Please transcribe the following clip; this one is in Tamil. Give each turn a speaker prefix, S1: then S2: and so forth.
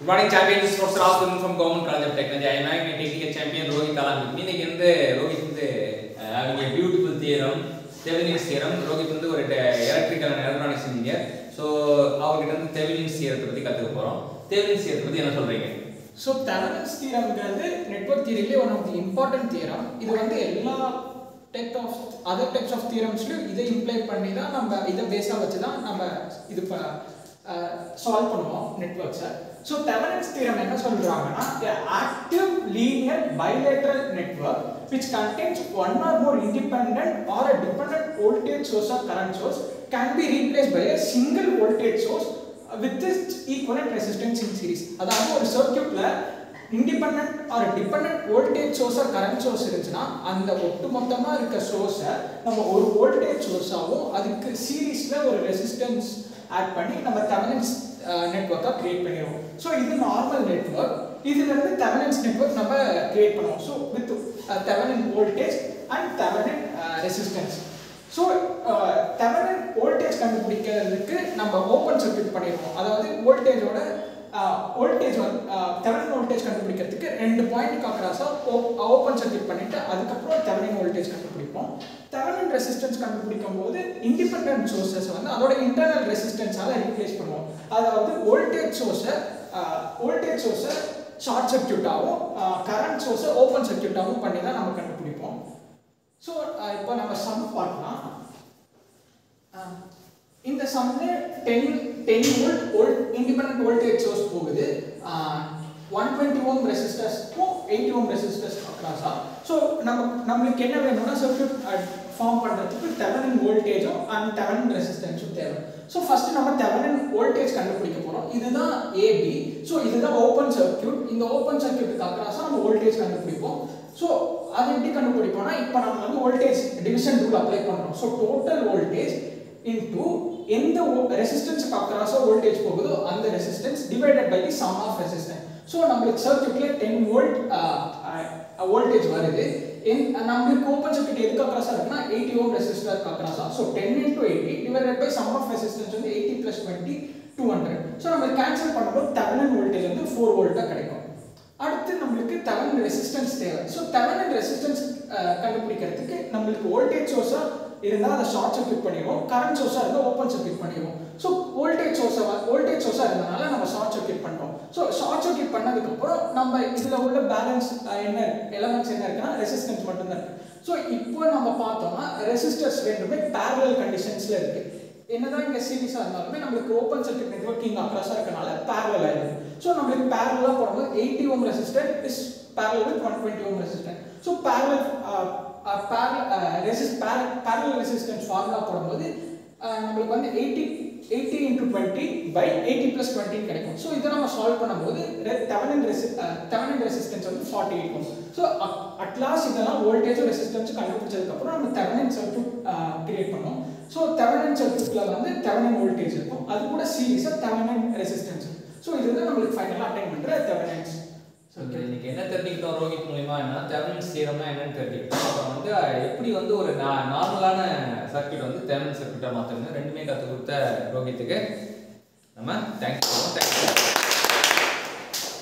S1: Good morning, champions. This is Professor Austin from Government College of Technology. I am having a technical champion Rohit Alan. இன்னைக்கு வந்து Rohit வந்து having a beautiful theorem, Thevenin's theorem. Rohit வந்து ஒரு electrical and electronics engineer. So அவர்கிட்ட வந்து Thevenin's theorem பத்தி கத்துக்க போறோம். Thevenin's theorem பத்தி என்ன சொல்றீங்க?
S2: So Thevenin's theorem ங்கிறது network theory one of the important theorem. இது வந்து எல்லா other types of theorems இதை imply பண்ணி தான் நம்ம இதை பேஸா வச்சு தான் நம்ம இது solve பண்ணுவோம் networks. So Thevenin's theorem என்ன சொல்றாங்கன்னா a active linear bilateral network which contains one or more independent or a dependent voltage source or current source can be replaced by a single voltage source with its equivalent resistance in series. அதாவது ஒரு சர்க்யூட்ல independent or dependent voltage source or current source இருந்துச்சுனா அந்த ஒட்டுமொத்தமா இருக்க சோர்ஸை நம்ம ஒரு voltage source-ஆவும் அதுக்கு சீரிஸ்ல ஒரு ரெசிஸ்டன்ஸ் ஆட் பண்ணி நம்ம Thevenin's network கிரியேட் பண்ணிடுவோம். ஸோ இது நார்மல் நெட்வொர்க். இதுல இருந்து Thevenin's network நம்ம கிரியேட் பண்ணுவோம். So with Thevenin voltage and Thevenin resistance. So Thevenin voltage கண்டுபிடிக்கிறதுக்கு நம்ம ஓப்பன் சர்க்யூட் பண்ணிடுவோம். அதாவது வோல்டேஜோட வோல்டேஜ் Thevenin voltage கண்டுபிடிக்கிறதுக்கு ரெண்டு பாயிண்ட் அக்ராஸா ஓப்பன் சர்க்யூட் பண்ணிட்டு அதுக்கப்புறம் Thevenin voltage கண்டுபிடிப்போம். Thevenin resistance கண்டுபிடிக்கும்போது இண்டிபெண்டன்ட் சோர்சஸ் வந்து அதோட இன்டர்னல் ரெசிஸ்டன்ஸால ரீப்ளேஸ் பண்ணுவோம். அதாவது வோல்டேஜ் சோர்ஸை ஷார்ட் சர்க்யூட்டாகவும் கரண்ட் சோர்ஸை ஓப்பன் சர்க்யூட்டாகவும் பண்ணி தான் நம்ம கண்டுபிடிப்போம். ஸோ இப்போ நம்ம சம் பார்க்கலாம். இந்த சம்ல 10 வோல்ட் இண்டிபெண்டன்ட் வோல்டேஜ் சோர்ஸ் போகுது. 120 ஓம் ரெசிஸ்டர்ஸ்க்கும் 80 ஓம் ரெசிஸ்டர்ஸ் அக்ராஸா. ஸோ நம்மளுக்கு என்ன வேணும்னா சர்க்யூட் ஃபார்ம் பண்ணுறதுக்கு Thevenin வோல்டேஜும் அண்ட் Thevenin ரெசிஸ்டன்ஸும் தேவை. ஸோ ஃபர்ஸ்ட் நம்ம Thevenin வோல்டேஜ் கண்டுபிடிக்க போகிறோம். இதுதான் ஏபி. ஸோ இதுதான் ஓப்பன் சர்க்யூட். இந்த ஓப்பன் சர்க்யூட்டுக்கு அக்ராஸாக நம்ம வோல்டேஜ் கண்டுபிடிப்போம். ஸோ அது எப்படி கண்டுபிடிப்போம்னா இப்போ நம்ம வந்து வோல்டேஜ் டிவிஷன் ரூல் அப்ளை பண்ணுறோம். ஸோ டோட்டல் வோல்டேஜ் இன்டூ எந்த ரெசிஸ்டன்ஸுக்கு அக்ராஸா வோல்டேஜ் போகுதோ அந்த resistance divided by the sum of resistance. So நம்மளுக்கு சர்க்யூட்ல 10 வோல்ட் வோல்டேஜ் வருது. நம்மளுக்கு ஓப்பன் சர்க்யூட் எதுக்கு அக்ராஸா இருக்குன்னா 80 ஓம் ரெசிஸ்டருக்கு அக்ராஸா. So 10 × 80 divided by sum of resistance வந்து 80 + 20 200. ஸோ நம்ம கேன்சல் பண்ணும்போது Thevenin வோல்டேஜ் வந்து 4 வோல்ட்டா கிடைக்கும். அடுத்து நம்மளுக்கு Thevenin ரெசிஸ்டன்ஸ் தேவை. ஸோ Thevenin ரெசிஸ்டன்ஸ் கண்டுபிடிக்கிறதுக்கு நம்மளுக்கு வோல்டேஜ் சோர்ஸா இருந்தால் அதை ஷார்ட் சர்க்யூட் பண்ணிடுவோம். கரண்ட் சோர்ஸாக இருந்தால் ஓப்பன் சர்க்யூட் பண்ணிடுவோம். ஸோ வோல்டேஜ் சோர்ஸாக இருந்தனால நம்ம ஷார்ட் சர்க்யூட் பண்ணுறோம். ஸோ ஷார்ட் சர்க்யூட் பண்ணதுக்கப்புறம் நம்ம இதில் உள்ள பேலன்ஸ் என்ன எலமெண்ட்ஸ் என்ன இருக்குன்னா ரெசிஸ்டன்ஸ் மட்டும்தான் இருக்குது. ஸோ இப்போ நம்ம பார்த்தோம்னா ரெசிஸ்டர்ஸ் ரெண்டுமே பேரலல் கண்டிஷன்ஸில் இருக்குது. என்னதான் இங்கே சீரிஸாக இருந்தாலுமே நம்மளுக்கு ஓப்பன் சர்க்யூட் நெட்வொர்க்கிங் அக்ராஸாக இருக்கனால பேரலல் ஆகிடுது. ஸோ நம்மளுக்கு பேரலாக போடும்போது 80 ohm resistor is parallel with 120 ohm resistor. So parallel resistance formula போடும்போது நமக்கு வந்து 80 × 20 by 80 + 20 கிடைக்கும். ஸோ இதை நம்ம சால்வ் பண்ணும்போது Thevenin ரெசிஸ்டன்ஸ் வந்து 40 இருக்கும். ஸோ அட்லாஸ்ட் இதெல்லாம் வோல்டேஜும் ரெசிஸ்டன்ஸும் கண்டுபிடிச்சதுக்கப்புறம் நம்ம Thevenin சர்க்யூட் கிரியேட் பண்ணோம். ஸோ Thevenin சர்க்யூட்டில் வந்து Thevenin வோல்டேஜ் இருக்கும். அது கூட சீரிஸாக Thevenin ரெசிஸ்டன்ஸ். ஸோ இதுதான் நம்மளுக்கு ஃபைனலாக அட்டைன் பண்ணுற Thevenin's.
S1: ஓகே, இன்னைக்கு என்ன தெரிஞ்சுக்கிட்டோம் ரோஹித் மூலமா என்ன Thevenin's theoremனா என்னன்னு தெரிஞ்சுக்கிட்டோம். அப்புறம் வந்து எப்படி வந்து ஒரு நார்மலான சர்க்யூட் வந்து Thevenin சர்க்யூட்டா மாற்றணும் ரெண்டுமே கற்றுக் கொடுத்த ரோஹித்துக்கு நம்ம தேங்க்ஸ்.